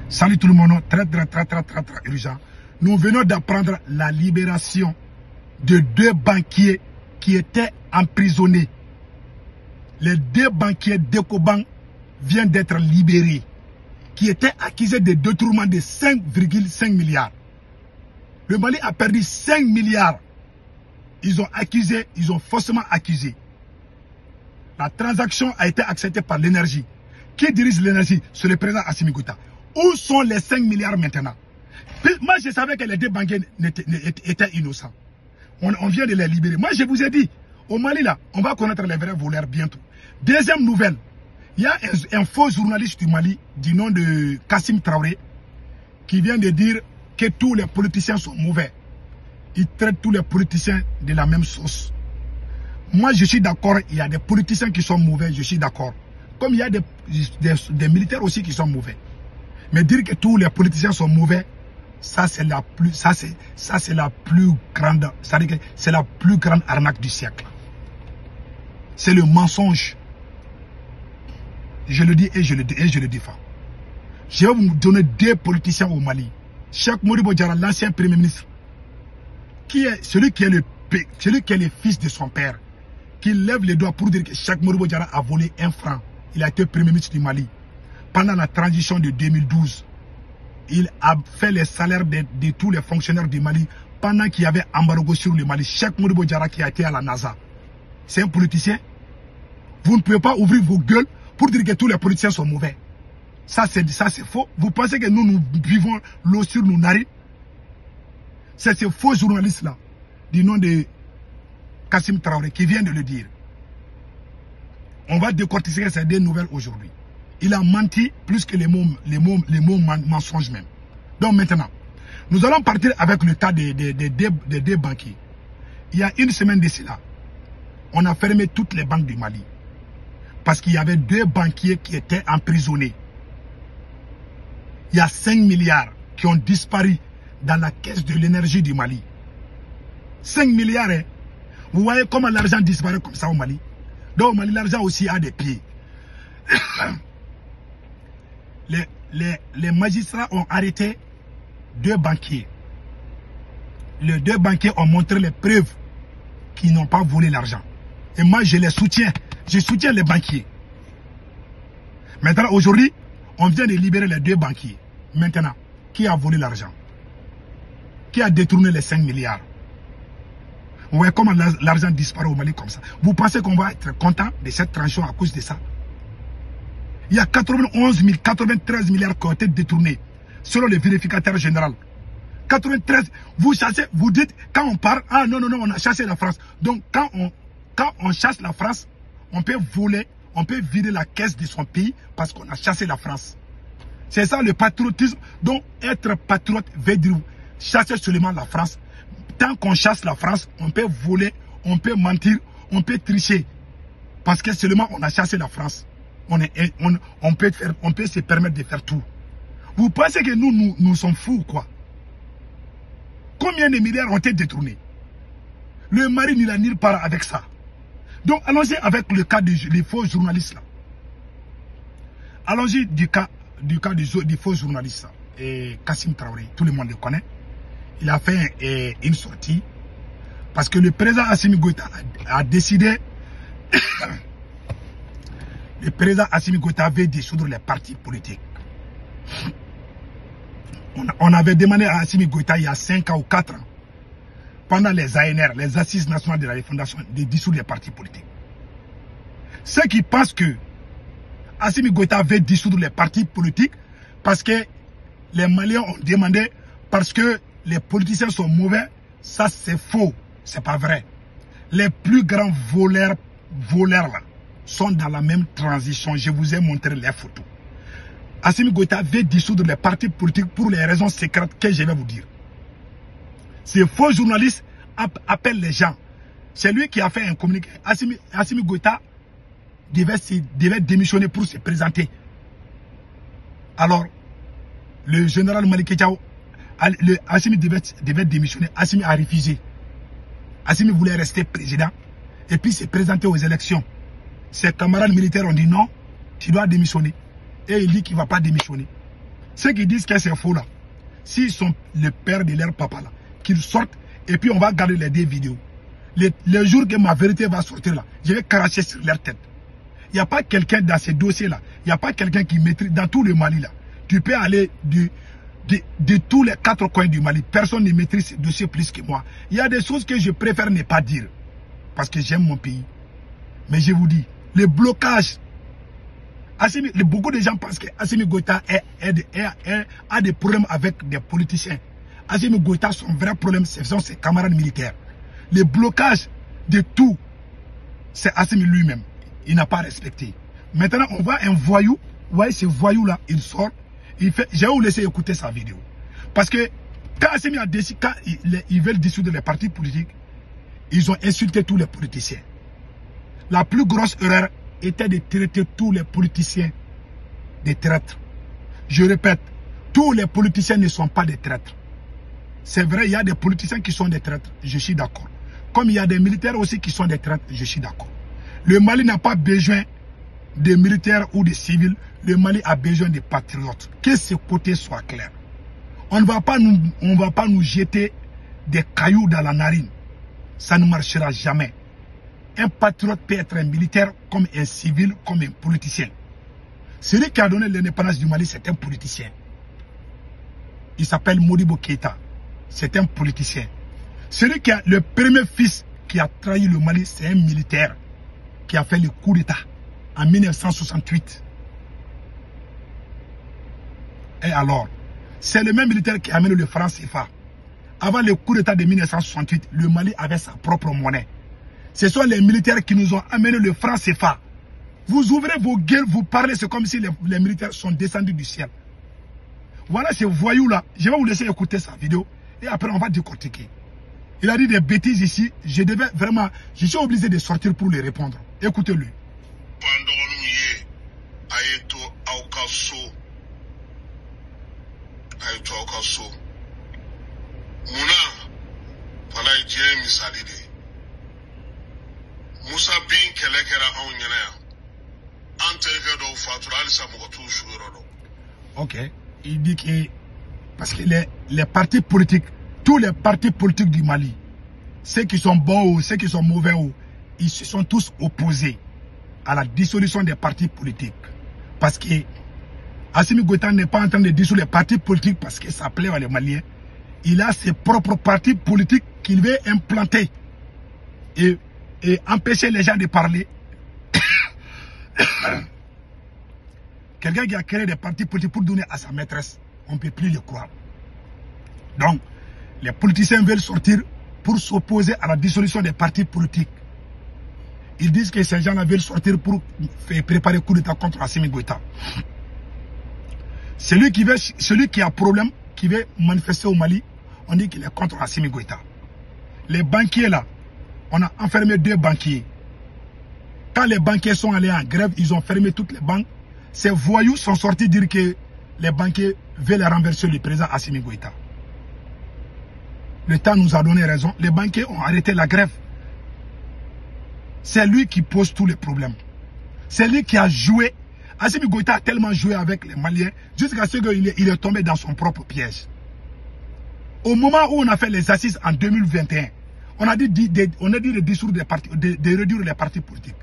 Salut tout le monde, très urgent. Nous venons d'apprendre la libération de 2 banquiers qui étaient emprisonnés. Les 2 banquiers d'Ecobank viennent d'être libérés, qui étaient accusés de détournement de 5,5 milliards. Le Mali a perdu 5 milliards. Ils ont faussement accusé. La transaction a été acceptée par l'énergie. Qui dirige l'énergie? C'est le président Assimi Goïta. Où sont les 5 milliards maintenant? Moi, je savais que les 2 banquiers étaient innocents. On vient de les libérer. Moi, je vous ai dit, au Mali, là, on va connaître les vrais voleurs bientôt. Deuxième nouvelle, il y a un faux journaliste du Mali, du nom de Kassim Traoré, qui vient de dire que tous les politiciens sont mauvais. Il traite tous les politiciens de la même sauce. Moi, je suis d'accord, il y a des politiciens qui sont mauvais, je suis d'accord. Comme il y a des militaires aussi qui sont mauvais. Mais dire que tous les politiciens sont mauvais, ça c'est la plus grande, c'est la plus grande arnaque du siècle. C'est le mensonge. Je le dis et je le défends. Je vais vous donner 2 politiciens au Mali. Cheikh Modibo Diarra, l'ancien premier ministre, celui qui est le fils de son père, qui lève les doigts pour dire que Cheikh Modibo Diarra a volé 1 franc. Il a été premier ministre du Mali. Pendant la transition de 2012, il a fait les salaires de tous les fonctionnaires du Mali pendant qu'il y avait embargo sur le Mali. Cheikh Modibo Diarra qui a été à la NASA. C'est un politicien. Vous ne pouvez pas ouvrir vos gueules pour dire que tous les politiciens sont mauvais. Ça c'est faux. Vous pensez que nous buvons l'eau sur nos narines? C'est ce faux journaliste-là, du nom de Kassim Traoré, qui vient de le dire. On va décortiquer ces 2 nouvelles aujourd'hui. Il a menti plus que les mots mensonges même. Donc maintenant, nous allons partir avec le cas des 2 banquiers. Il y a une semaine de cela, on a fermé toutes les banques du Mali. Parce qu'il y avait 2 banquiers qui étaient emprisonnés. Il y a 5 milliards qui ont disparu dans la caisse de l'énergie du Mali. 5 milliards, hein? Vous voyez comment l'argent disparaît comme ça au Mali? Donc au Mali, l'argent aussi a des pieds. Les magistrats ont arrêté 2 banquiers. Les 2 banquiers ont montré les preuves qu'ils n'ont pas volé l'argent. Et moi, je les soutiens. Je soutiens les banquiers. Maintenant, aujourd'hui, on vient de libérer les 2 banquiers. Maintenant, qui a volé l'argent? Qui a détourné les 5 milliards? Vous voyez comment l'argent disparaît au Mali comme ça. Vous pensez qu'on va être content de cette transition à cause de ça? Il y a 93 milliards qui ont été détournés, selon le vérificateur général. 93, vous chassez, vous dites, quand on part, ah non, on a chassé la France. Donc, quand on chasse la France, on peut voler, on peut vider la caisse de son pays parce qu'on a chassé la France. C'est ça le patriotisme. Donc, être patriote veut dire chasser seulement la France. Tant qu'on chasse la France, on peut voler, on peut mentir, on peut tricher. Parce que seulement on a chassé la France. On peut se permettre de faire tout. Vous pensez que nous sommes fous, quoi? Combien de milliards ont été détournés? Le Mali n'y nulle part avec ça. Donc allons-y avec le cas des faux journalistes là. Allons-y du cas des faux journalistes là. Et Kassim Traoré, tout le monde le connaît. Il a fait une sortie parce que le président Assimi Goïta a décidé. Le président Assimi Goïta avait dissoudre les partis politiques. On avait demandé à Assimi Goïta il y a 5 ans ou 4 ans, pendant les ANR, les Assises nationales de la refondation, de dissoudre les partis politiques. Ceux qui pensent que Assimi Goïta avait dissoudre les partis politiques parce que les Maliens ont demandé, parce que les politiciens sont mauvais, ça c'est faux, c'est pas vrai. Les plus grands voleurs là, sont dans la même transition. Je vous ai montré les photos. Assimi Goïta veut dissoudre les partis politiques pour les raisons secrètes que je vais vous dire. Ces faux journalistes appellent les gens. C'est lui qui a fait un communiqué. Assimi Goïta devait démissionner pour se présenter. Alors, le général Malick Thiaw, Assimi devait démissionner. Assimi a refusé. Assimi voulait rester président et puis se présenter aux élections. Ses camarades militaires ont dit non, tu dois démissionner. Et il dit qu'il ne va pas démissionner. Ceux qui disent que c'est faux là, s'ils sont le père de leur papa là, qu'ils sortent et puis on va garder les deux vidéos. Le jour que ma vérité va sortir là, je vais cracher sur leur tête. Il n'y a pas quelqu'un dans ces dossiers là, il n'y a pas quelqu'un qui maîtrise, dans tout le Mali là. Tu peux aller de tous les 4 coins du Mali, personne ne maîtrise ces dossiers plus que moi. Il y a des choses que je préfère ne pas dire, parce que j'aime mon pays. Mais je vous dis, le blocage, beaucoup de gens pensent que Assimi Goïta a des problèmes avec des politiciens. Assimi Goïta, son vrai problème, ce sont ses camarades militaires. Le blocage de tout, c'est Assimi lui-même. Il n'a pas respecté. Maintenant, on voit un voyou. Vous voyez ce voyou-là, il sort. Je vais vous laisser écouter sa vidéo. Parce que quand Assimi a décidé, quand ils veulent dissoudre les partis politiques, ils ont insulté tous les politiciens. La plus grosse erreur était de traiter tous les politiciens des traîtres. Je répète, tous les politiciens ne sont pas des traîtres. C'est vrai, il y a des politiciens qui sont des traîtres, je suis d'accord. Comme il y a des militaires aussi qui sont des traîtres, je suis d'accord. Le Mali n'a pas besoin de militaires ou de civils, le Mali a besoin de patriotes. Que ce côté soit clair. On ne va pas nous jeter des cailloux dans la narine. Ça ne marchera jamais. Un patriote peut être un militaire comme un civil, comme un politicien. Celui qui a donné l'indépendance du Mali, c'est un politicien. Il s'appelle Modibo Keïta. C'est un politicien. Celui qui a le premier fils qui a trahi le Mali, c'est un militaire qui a fait le coup d'État en 1968. Et alors, c'est le même militaire qui a amené le franc CFA. Avant le coup d'État de 1968, le Mali avait sa propre monnaie. Ce sont les militaires qui nous ont amené le franc CFA. Vous ouvrez vos gueules, vous parlez, c'est comme si les militaires sont descendus du ciel. Voilà ce voyou-là. Je vais vous laisser écouter sa vidéo et après on va décortiquer. Il a dit des bêtises ici. Je suis obligé de sortir pour lui répondre. Écoutez-le. Musa bin kelekera on yana antelke do fatural sa mokotu shuiro. Ok, il dit que parce que les partis politiques, tous les partis politiques du Mali, ceux qui sont bons ou ceux qui sont mauvais, ils se sont tous opposés à la dissolution des partis politiques. Parce que Assimi Goïta n'est pas en train de dissoudre les partis politiques parce que ça plaît aux Maliens. Il a ses propres partis politiques qu'il veut implanter et empêcher les gens de parler. Quelqu'un qui a créé des partis politiques pour donner à sa maîtresse, on ne peut plus le croire. Donc, les politiciens veulent sortir pour s'opposer à la dissolution des partis politiques. Ils disent que ces gens-là veulent sortir pour préparer le coup d'État contre Assimi Goïta. Celui qui a problème, qui veut manifester au Mali, on dit qu'il est contre Assimi Goïta. Les banquiers là, on a enfermé 2 banquiers. Quand les banquiers sont allés en grève, ils ont fermé toutes les banques. Ces voyous sont sortis dire que les banquiers veulent renverser le président Assimi Goïta. Le temps nous a donné raison. Les banquiers ont arrêté la grève. C'est lui qui pose tous les problèmes. C'est lui qui a joué. Assimi Goïta a tellement joué avec les Maliens jusqu'à ce qu'il est tombé dans son propre piège. Au moment où on a fait les assises en 2021, on a dit de dissoudre des partis, de réduire les partis politiques.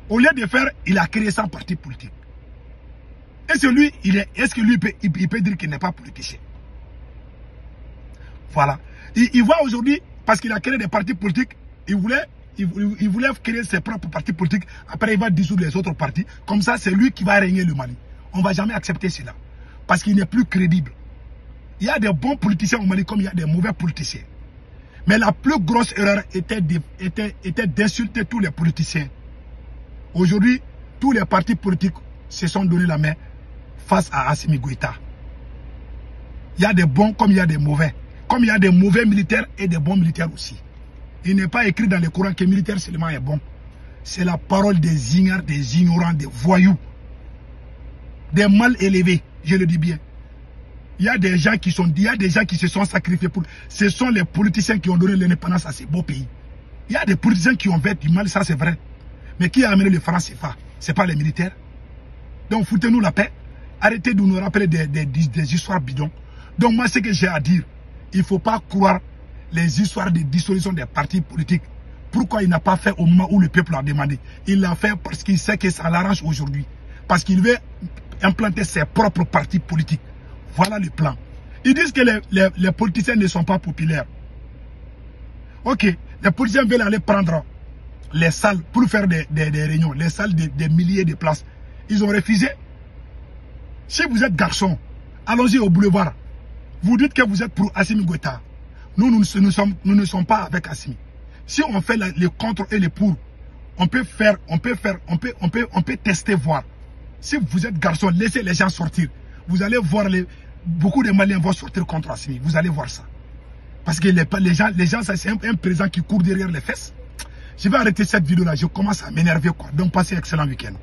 Au lieu de faire, il a créé 100 partis politiques. Est-ce que lui peut dire qu'il n'est pas politicien? Voilà. Il voit aujourd'hui, parce qu'il a créé des partis politiques, il voulait créer ses propres partis politiques. Après, il va dissoudre les autres partis. Comme ça, c'est lui qui va régner le Mali. On ne va jamais accepter cela. Parce qu'il n'est plus crédible. Il y a des bons politiciens au Mali comme il y a des mauvais politiciens. Mais la plus grosse erreur était d'insulter tous les politiciens. Aujourd'hui, tous les partis politiques se sont donné la main face à Assimi Goïta. Il y a des bons comme il y a des mauvais. Comme il y a des mauvais militaires et des bons militaires aussi. Il n'est pas écrit dans le Coran que militaire seulement est bon. C'est la parole des ignorants, des voyous. Des mal élevés, je le dis bien. Il y a des gens qui se sont sacrifiés pour. Ce sont les politiciens qui ont donné l'indépendance à ces beaux pays. Il y a des politiciens qui ont fait du mal, ça c'est vrai. Mais qui a amené le franc CFA? Ce n'est pas les militaires. Donc foutez-nous la paix. Arrêtez de nous rappeler des histoires bidons. Donc moi, ce que j'ai à dire, il ne faut pas croire les histoires de dissolution des partis politiques. Pourquoi il n'a pas fait au moment où le peuple a demandé? Il l'a fait parce qu'il sait que ça l'arrange aujourd'hui. Parce qu'il veut implanter ses propres partis politiques. Voilà le plan. Ils disent que les politiciens ne sont pas populaires. Ok, les politiciens veulent aller prendre les salles pour faire des réunions, les salles des milliers de places. Ils ont refusé. Si vous êtes garçon, allons-y au boulevard. Vous dites que vous êtes pour Assimi Goïta. Nous ne sommes pas avec Assimi. Si on fait le contre et le pour, on peut tester, voir. Si vous êtes garçon, laissez les gens sortir. Vous allez voir, beaucoup de Maliens vont sortir contre Assimi. Vous allez voir ça. Parce que les gens c'est un président qui court derrière les fesses. Je vais arrêter cette vidéo là, je commence à m'énerver quoi. Donc passez un excellent week-end.